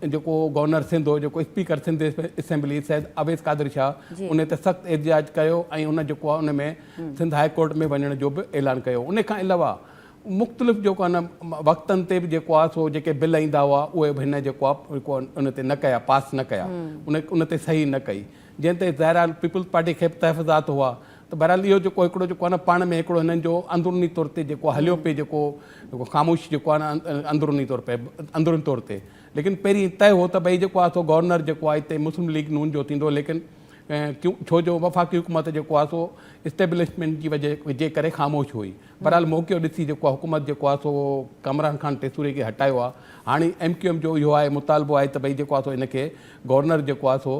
जेको गवर्नर सिंध हो जेको स्पीकर सिंध असेंबली सैद अवेस कादिर शाह उन ते सख़्तु एहतिजाज कयो ऐं उन जेको आहे उन में सिंध हाई कोर्ट में वञण जो बि ऐलान कयो। उन खां अलावा मुख़्तलिफ़ जेको आहे न वक़्तनि ते बि जेको आहे सो जेके बिल ईंदा हुआ उहे बि हिन जेको आहे उन ते न कया, पास न कया, उन ते सही न कई, जंहिं ते ज़ाहिर पीपल्स पार्टी खे बि तहफ़ुज़ात हुआ। त बहरहाल इहो जेको हिकिड़ो जेको आहे न पाण में हिकिड़ो हिननि जो अंदरूनी तौर ते जेको हलियो पिए जेको ख़ामोश जेको आहे न अंदरूनी तौर ते, लेकिन पहिरीं तय हो त भई जेको आहे सो गवर्नर जेको आहे हिते मुस्लिम लीग नून जो थींदो, लेकिन छो जो वफ़ाक़ी हुकूमत जेको आहे सो इस्टेब्लिशमेंट जी वजह जे करे ख़ामोश हुई। बहरहाल मौक़ो ॾिसी जेको आहे हुकूमत जेको आहे सो कमरान खान टेसूरी खे हटायो आहे। हाणे MQM जो इहो आहे मुतालबो आहे त भई जेको आहे सो हिनखे गवर्नर जेको आहे सो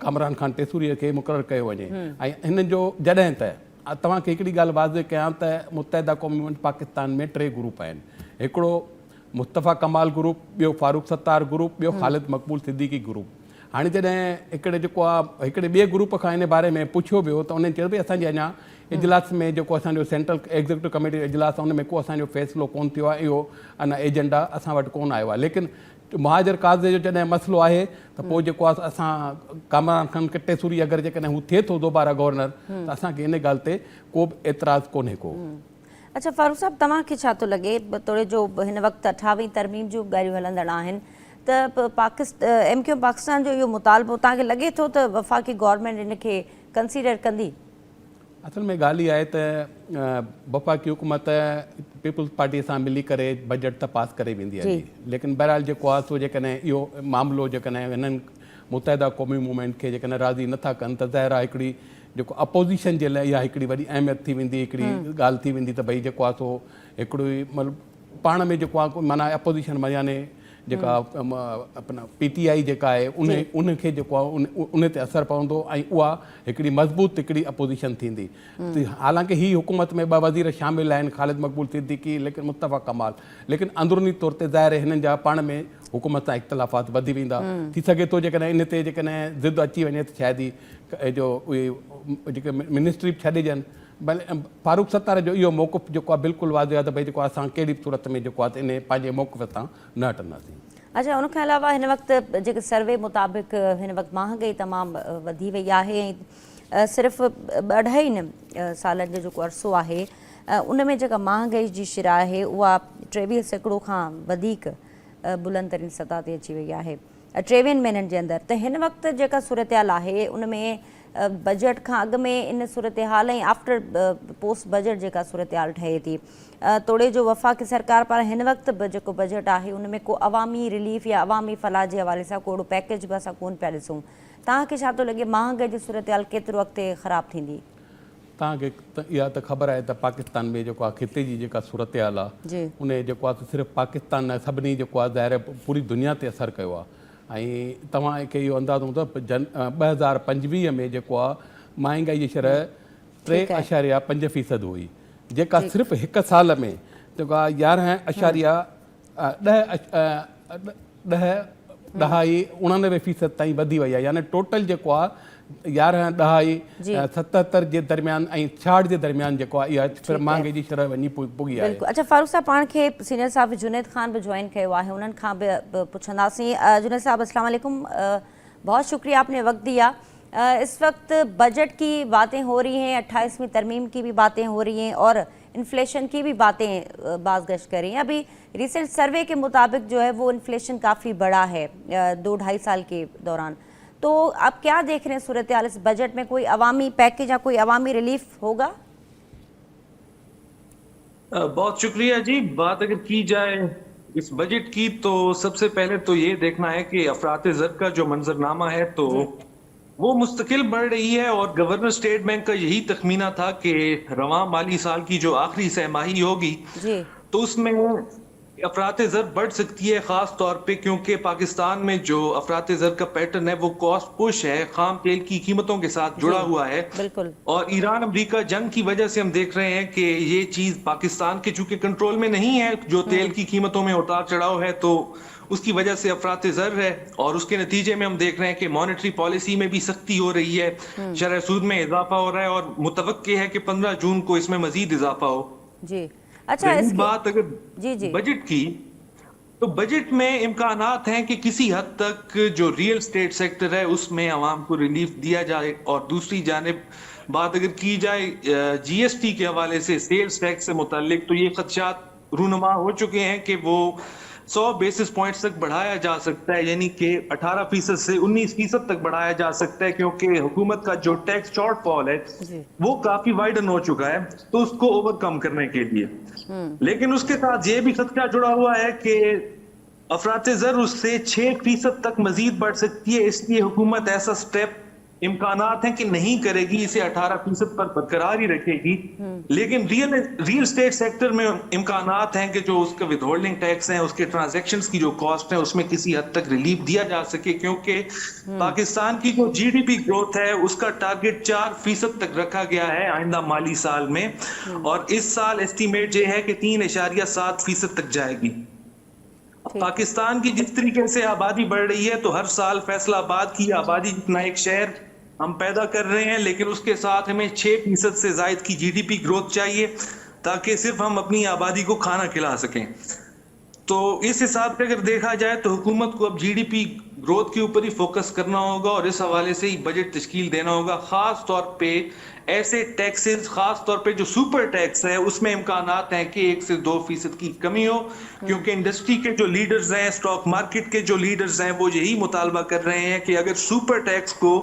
कमरान खान टेसूरीअ खे मुक़ररु कयो वञे। ऐं हिन जो जॾहिं त तव्हांखे हिकिड़ी ॻाल्हि वाज़े कयां त मुतहदा क़ौमी मूवमेंट पाकिस्तान में 3 ग्रुप आहिनि, हिकिड़ो मुस्तफ़ा कमाल ग्रुप, ॿियो फारूक सत्तार ग्रुप, ॿियो ख़ालिद मक़बूल सिद्दीकी ग्रुप। हाणे जॾहिं हिकिड़े जेको आहे हिकिड़े ॿिए ग्रुप खां हिन बारे में पुछियो वियो त उन्हनि चयो भई असांजे अञा इजलास में जेको असांजो सेंट्रल एग्ज़ीक्यूटिव कमेटी जो इजलास आहे उन में को असांजो फ़ैसिलो कोन थियो आहे, इहो अञा एजेंडा असां वटि कोन आयो आहे। लेकिन महाजर काज़े जो जॾहिं मसइलो आहे त पोइ जेको आहे असां कमरान खान टेसूरी अगरि जेकॾहिं हू थिए थो दोबारा गवर्नर त असांखे हिन ॻाल्हि ते को बि एतिराज़ु कोन्हे को। अच्छा फारूक साहब, तव्हांखे छा थो लॻे तोड़े जो हिन वक़्तु 28वीं तरमीम जूं ॻाल्हियूं हलंदड़ आहिनि त MQM पाकिस्तान जो इहो मुतालबो तव्हांखे लॻे थो त वफ़ाक़ी गवर्नमेंट हिनखे कंसीडर कंदी? असल में ॻाल्हि इहा आहे त वफ़ाक़ी हुकूमत पीपल्स पार्टीअ सां मिली करे बजट त पास करे वेंदी आहे, लेकिन बहरहाल जेको आहे सो जेकॾहिं इहो मामिलो जेकॾहिं हिननि मुतहदा क़ौमी मूवमेंट खे जेकॾहिं राज़ी नथा कनि त ज़ाहिर आहे हिकिड़ी जेको अपोज़िशन जे लाइ इहा हिकिड़ी वॾी अहमियत थी वेंदी, हिकिड़ी ॻाल्हि थी वेंदी त भई जेको आहे सो हिकिड़ी मतिलबु पाण में जेको आहे माना अपोज़िशन याने जेका PTI जेका आहे उनखे जेको आहे उन ते असरु पवंदो ऐं उहा हिकिड़ी मज़बूत हिकिड़ी अपोज़िशन थींदी। हालांकि ही हुकूमत में 2 वज़ीर शामिल आहिनि, ख़ालिद मक़बूल सिद्दीकी लेकिन मुस्तफ़ा कमाल, लेकिन अंदरूनी तौर ते ज़ाहिर हिननि जा पाण में हुकूमत सां इख़्तिलाफ़ात वधी वेंदा। थी सघे थो जेकॾहिं इन ते जेकॾहिं ज़िद अची वञे त शायदि ई जो उहे जेके मिनिस्ट्री बि छॾे ॾियनि। भले फारूक सत्तार जो इहो मौक़िफ़ जेको आहे बिल्कुलु वाज़े आहे त भई जेको आहे असां कहिड़ी बि सूरत में जेको आहे इन पंहिंजे मौक़िफ़ सां न हटंदासीं। अच्छा, उनखां अलावा हिन वक़्तु जेके सर्वे मुताबिक़ हिन वक़्तु महांगाई तमामु वधी वई आहे ऐं सिर्फ़ु 2.5 सालनि जो जेको अरसो आहे उन में जेका महांगाई जी शिरा आहे उहा 23% खां वधीक बुलंद तरीन सतह ते अची वई आहे 23 महीननि जे अंदरि। त हिन वक़्तु जेका सूरत आहे उन में बजट खां अॻु में इन सूरत हाल ऐं आफ्टर पोस्ट बजट जेका सूरत हाल ठहे थी तोड़े जो वफ़ाक़ी सरकार पारां हिन वक़्तु जेको बजट आहे उन में को अवामी रिलीफ या अवामी फलाह जे हवाले सां को पैकेज बि असां कोन पिया ॾिसूं। तव्हांखे छा थो लॻे महांगाई जी सूरत हाल केतिरो अॻिते ख़राबु थींदी? तव्हांखे इहा त ख़बर आहे त पाकिस्तान में जेको आहे खिते जी जेका सूरत हाल आहे उन जेको आहे सिर्फ़ु पाकिस्तान न सभिनी जेको आहे ज़ाहिर पूरी दुनिया ते असरु कयो आहे। ऐं तव्हांखे इहो अंदाज़ो हूंदो 2025 में जेको आहे महांगाई जी शरह 3.5% हुई, जेका सिर्फ़ु 1 साल में जेको आहे 11.99% ताईं वधी वई आहे। यानी टोटल जेको आहे 11.77 जे दरमियान ऐं 66 जे दरमियान जेको आहे इहा महांगाई जी शरह वञी पुगी आहे। अच्छा फारूक साहब, पाण खे सीनियर साहब जुनैद खान भी ज्वाइन किया है, उन्हनि खां भी पुछंदासीं। जुनैद साहब अस्सलाम वालेकुम, बहुत शुक्रिया आपने वक्त दिया। इस वक्त बजट की बातें हो रही हैं, 28वीं तरमीम की भी बातें हो रही हैं और इन्फ्लेशन की भी बातें बाज़गश्त कर रही हैं। अभी रिसेंट सर्वे के मुताबिक जो है वो इन्फ्लेशन काफ़ी बड़ा है 2-2.5 साल के दौरान। तो आप क्या देख रहे हैं सूरत हाल इस बजट में? कोई अवामी पैकेज या कोई अवामी रिलीफ होगा? बहुत शुक्रिया जी। बात अगर की जाए इस बजट की तो सबसे पहले तो ये देखना है कि अफरात ज़र का जो मंजरनामा है तो वो मुस्तकिल बढ़ रही है, और गवर्नर स्टेट बैंक का यही तखमीना था कि रवां माली साल की जो आखिरी सहमाही होगी जी तो उसमें अफरात ज़र बढ़ सकती है, खास तौर पे क्योंकि पाकिस्तान में जो अफरात ज़र का पैटर्न है वो कॉस्ट पुश है, खाम तेल की कीमतों के साथ जुड़ा हुआ है। बिल्कुल। और ईरान अमेरिका जंग की वजह से हम देख रहे हैं कि ये चीज पाकिस्तान के चूंकि कंट्रोल में नहीं है, जो तेल की कीमतों में उतार चढ़ाव है, तो उसकी वजह से अफरात ज़र है, और उसके नतीजे में हम देख रहे हैं कि मॉनेटरी पॉलिसी में भी सख्ती हो रही है, शरह सूद में इजाफा हो रहा है, और मुतवक्के है कि 15 जून को इसमें मजीद इजाफा हो। जी अच्छा, रही इसके बात अगर जी बजट की, तो बजट में इम्कानात हैं कि किसी हद तक जो रियल स्टेट सेक्टर है उसमें आवाम को रिलीफ दिया जाए, और दूसरी जानिब बात अगर की जाए जीएसटी के हवाले से, सेल्स टैक्स से मुताल्लिक, तो ये खदशात रूनुमा हो चुके हैं कि वो 100 बेसिस पॉइंट्स तक बढ़ाया जा सकता है, यानी कि 18% से 19% तक बढ़ाया जा सकता है, क्योंकि हुकूमत का जो टैक्स शॉर्टफॉल है वो काफी वाइडन हो चुका है, तो उसको ओवरकम करने के लिए। लेकिन उसके साथ ये भी खदशा जुड़ा हुआ है कि अफरात ज़र उससे 6% तक मजीद बढ़ सकती है, इसलिए हुकूमत ऐसा स्टेप इम्कानात हैं कि नहीं करेगी, इसे 18% पर बरकरार ही रखेगी। लेकिन रियल स्टेट सेक्टर में इम्कानात हैं कि जो उसका विदहोल्डिंग टैक्स है, उसके ट्रांजैक्शंस की जो कॉस्ट है, उसमें किसी हद तक रिलीफ दिया जा सके, क्योंकि पाकिस्तान की जो जीडीपी ग्रोथ है उसका टारगेट 4% तक रखा गया है आइंदा माली साल में, और इस साल एस्टीमेट ये है कि 3.7% तक जाएगी। पाकिस्तान की जिस तरीके से आबादी बढ़ रही है, तो हर साल फैसलाबाद की आबादी जितना एक शहर हम पैदा कर रहे हैं, लेकिन उसके साथ हमें 6% से जायद की जीडीपी ग्रोथ चाहिए, ताकि सिर्फ हम अपनी आबादी को खाना खिला सकें। तो इस हिसाब से अगर देखा जाए तो हुकूमत को अब जीडीपी ग्रोथ के ऊपर ही फोकस करना होगा, और इस हवाले से ही बजट तश्कील देना होगा। खास तौर पे ऐसे टैक्सेस, खास तौर पे जो सुपर टैक्स है, उसमें इम्कानात हैं कि 1 से 2% की कमी हो, क्योंकि इंडस्ट्री के जो लीडर्स हैं, स्टॉक मार्केट के जो लीडर्स हैं, वो यही मुतालबा कर रहे हैं कि अगर सुपर टैक्स को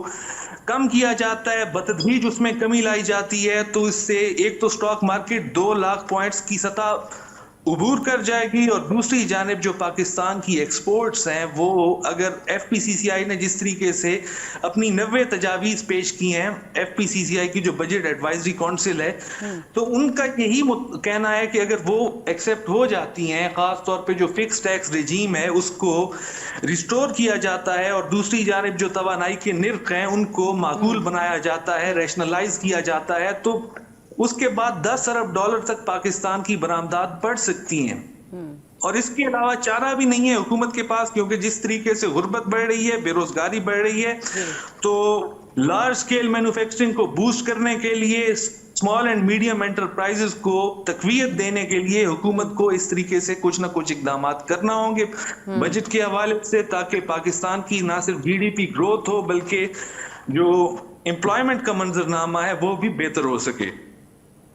कम किया जाता है, बतदरीज उसमें कमी लाई जाती है, तो इससे एक तो स्टॉक मार्केट 2 लाख पॉइंट्स की सतह उबूर कर जाएगी, और दूसरी जानिब जो पाकिस्तान की एक्सपोर्ट्स हैं, वो अगर एफपीसीसीआई ने जिस तरीके से अपनी 90 तजावीज़ पेश की हैं, एफपीसीसीआई की जो बजट एडवाइजरी काउंसिल है, तो उनका यही कहना है कि अगर वो एक्सेप्ट हो जाती हैं, खास तौर पे जो फिक्स टैक्स रिजीम है उसको रिस्टोर किया जाता है, और दूसरी जानिब जो तवानाई के निर्ख हैं उनको माकूल बनाया जाता है, रैशनलाइज किया जाता है, तो उसके बाद 10 अरब डॉलर तक पाकिस्तान की बरामदात बढ़ सकती हैं। और इसके अलावा चारा भी नहीं है हुकूमत के पास, क्योंकि जिस तरीके से गुर्बत बढ़ रही है, बेरोजगारी बढ़ रही है, तो लार्ज स्केल मैन्युफैक्चरिंग को बूस्ट करने के लिए, स्मॉल एंड मीडियम एंटरप्राइजेस को तकवीयत देने के लिए हुकूमत को इस तरीके से कुछ ना कुछ इकदाम करना होंगे बजट के हवाले से, ताकि पाकिस्तान की ना सिर्फ जीडीपी ग्रोथ हो, बल्कि जो एम्प्लॉयमेंट का मंजरनामा है वो भी बेहतर हो सके।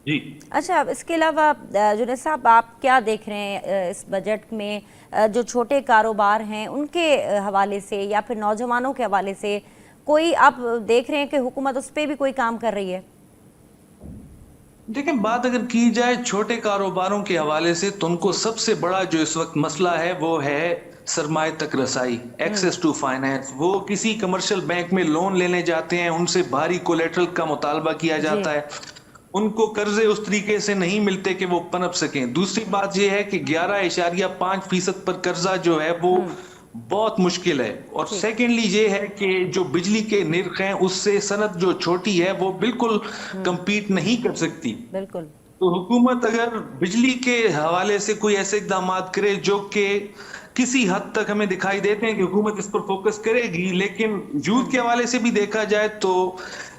जी अच्छा, इसके अलावा जुनैद साहब, आप क्या देख रहे हैं इस बजट में जो छोटे कारोबार हैं उनके हवाले से, या फिर नौजवानों के हवाले से कोई आप देख रहे हैं कि हुकूमत उस पर भी कोई काम कर रही है? देखिए, बात अगर की जाए छोटे कारोबारों के हवाले से, तो उनको सबसे बड़ा जो इस वक्त मसला है वो है सरमाए तक रसाई, एक्सेस टू फाइनेंस। वो किसी कमर्शियल बैंक में लोन लेने जाते हैं, उनसे भारी कोलेटरल का मुतालबा किया जाता है, उनको कर्जे उस तरीके से नहीं मिलते कि वो पनप सकें। दूसरी बात यह है कि 11.5% पर कर्जा जो है वो बहुत मुश्किल है। और सेकेंडली ये है कि जो बिजली के निर्ख हैं उससे सनत जो छोटी है वो बिल्कुल compete नहीं कर सकती। बिल्कुल। तो हुकूमत अगर बिजली के हवाले से कोई ऐसे इकदाम करे जो कि किसी हद तक हमें दिखाई देते हैं कि हुकूमत इस पर फोकस करेगी, लेकिन यूथ के हवाले से भी देखा जाए तो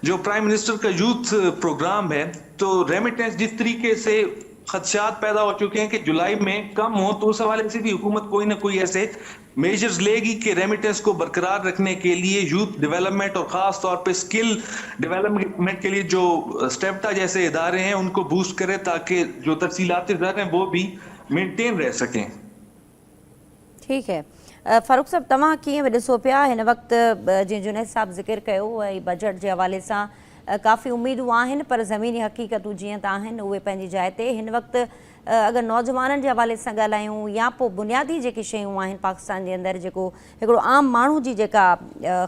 जो प्राइम मिनिस्टर का यूथ प्रोग्राम है, तो रेमिटेंस जिस तरीके से खदशात पैदा हो चुके हैं कि जुलाई में कम हो, तो उस हवाले से भी हुकूमत कोई ना कोई ऐसे मेजर्स लेगी कि रेमिटेंस को बरकरार रखने के लिए यूथ डेवलपमेंट और खास तौर पे स्किल डेवलपमेंट के लिए जो स्टेप्टा जैसे इदारे हैं उनको बूस्ट करे, ताकि जो तफसीलाती ज़र हैं वो भी मेंटेन रह सकें। ठीक है फारूक साहब, तव्हां कीअं ॾिसो पिया हिन वक़्तु जीअं जुनैद साहब ज़िक्र कयो ऐं बजट जे हवाले सां काफ़ी उम्मीदूं आहिनि, पर ज़मीनी हक़ीक़तूं जीअं त आहिनि उहे पंहिंजी जाइ ते। हिन वक़्तु अगरि नौजवाननि जे हवाले सां ॻाल्हायूं या पोइ बुनियादी जेके शयूं आहिनि पाकिस्तान जे अंदरि, जेको हिकिड़ो आम माण्हू जी जेका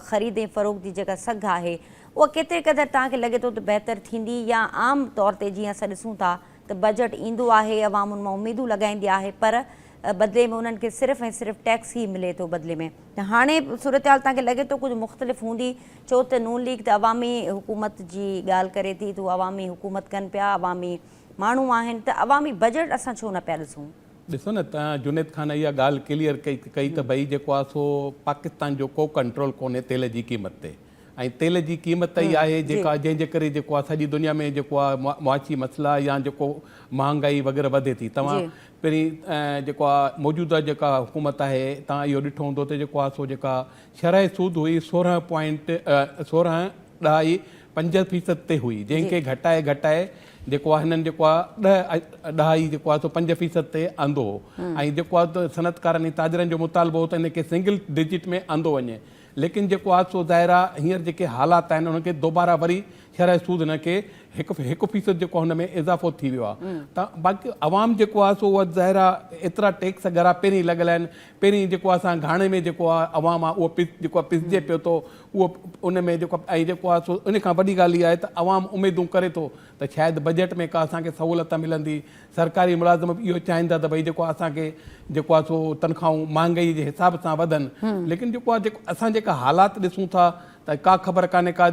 ख़रीद ऐं फ़रोख़्त जी जेका सघ आहे उहा केतिरे क़दुरु तव्हांखे लॻे थो त बहितर थींदी, या आम तौर ते जीअं असां ॾिसूं था त बजट ईंदो आहे, अवाम उन मां उमेदूं लॻाईंदी आहे, पर बदिले में उन्हनि खे सिर्फ़ु ऐं सिर्फ़ु टैक्स ई मिले थो बदिले में। त हाणे सूरत-हाल तव्हांखे लॻे थो कुझु मुख़्तलिफ़ हूंदी, छो त नून लीग त अवामी हुकूमत जी ॻाल्हि करे थी, त अवामी हुकूमत कनि पिया, अवामी माण्हू आहिनि, त अवामी बजट असां छो न पिया ॾिसूं? ॾिसो न, तव्हां जुनेद खान इहा ॻाल्हि क्लियर कई त भई जेको आहे सो पाकिस्तान जो को कंट्रोल कोन्हे तेल जी क़ीमत ते, ऐं तेल जी क़ीमत ई आहे जेका जंहिंजे करे जेको आहे सॼी दुनिया में जेको आहे मुआशी मसइला या जेको महांगाई वग़ैरह वधे थी। तव्हां पहिरीं जेको आहे मौजूदा जेका हुकूमत आहे, तव्हां इहो ॾिठो हूंदो त जेको आहे सो जेका शरह सूद हुई 16.5% ते हुई, जंहिंखे घटाए जेको आहे हिननि जेको आहे 10 जेको आहे सो 5% ते आंदो हो, ऐं जेको आहे त सनतकारनि ऐं ताजरनि जो मुतालबो हो त हिनखे सिंगल डिजिट में आंदो वञे। लेकिन जेको आहे सो ज़ाहिर आहे हींअर जेके हालात आहिनि उनखे दोबारा वरी शरह सूद हिनखे 1% जेको हुन में इज़ाफ़ो थी वियो आहे। त बाक़ी आवाम जेको आहे सो उहा ज़ाहिर आहे एतिरा टैक्स घरा पहिरीं लॻल आहिनि, पहिरीं जेको आहे असां घाणे में जेको आहे आवाम आहे उहो जेको आहे पिसजे पियो थो, उहो उन में जेको ऐं जेको आहे सो उन खां वॾी ॻाल्हि इहा आहे त आवाम उमेदूं करे थो त शायदि बजट में का असांखे सहूलियत मिलंदी, सरकारी मुलाज़िम बि इहो चाहिनि था त भई जेको असांखे जेको आहे सो तनख़्वाहूं महांगाई जे हिसाब सां वधनि। लेकिन जेको आहे असां जेका हालात ॾिसूं था त का ख़बर कान्हे, का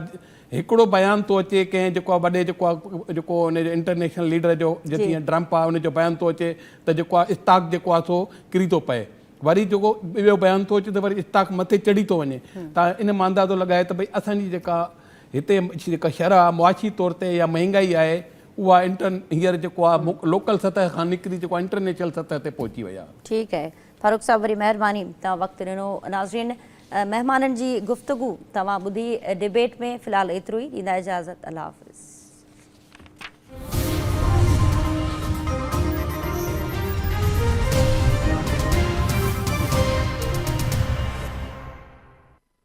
हिकिड़ो बयानु थो अचे कंहिं जेको आहे वॾे जेको आहे जेको हुनजो इंटरनेशनल लीडर जो जीअं ट्रम्प आहे उनजो बयानु थो अचे त जेको आहे स्टॉक जेको आहे सो किरी थो पए, वरी जेको ॿियो बयानु थो अचे त वरी स्टॉक मथे चढ़ी थो वञे। त इन मां अंदाज़ो लॻाए त भई असांजी जेका हिते जेका शरह मुआशी तौर ते या महांगाई आहे उहा हींअर जेको आहे लोकल सतह खां निकिरी जेको आहे इंटरनेशनल सतह ते पहुची वई आहे। ठीकु आहे फारूक साहब, वरी महिरबानी तव्हां वक़्तु ॾिनो। नाज़रीन, महिमाननि जी गुफ़्तगू तव्हां ॿुधी डिबेट में फ़िलहालु एतिरो ई, ॾींदा इजाज़त, अल्लाह हाफ़िज़।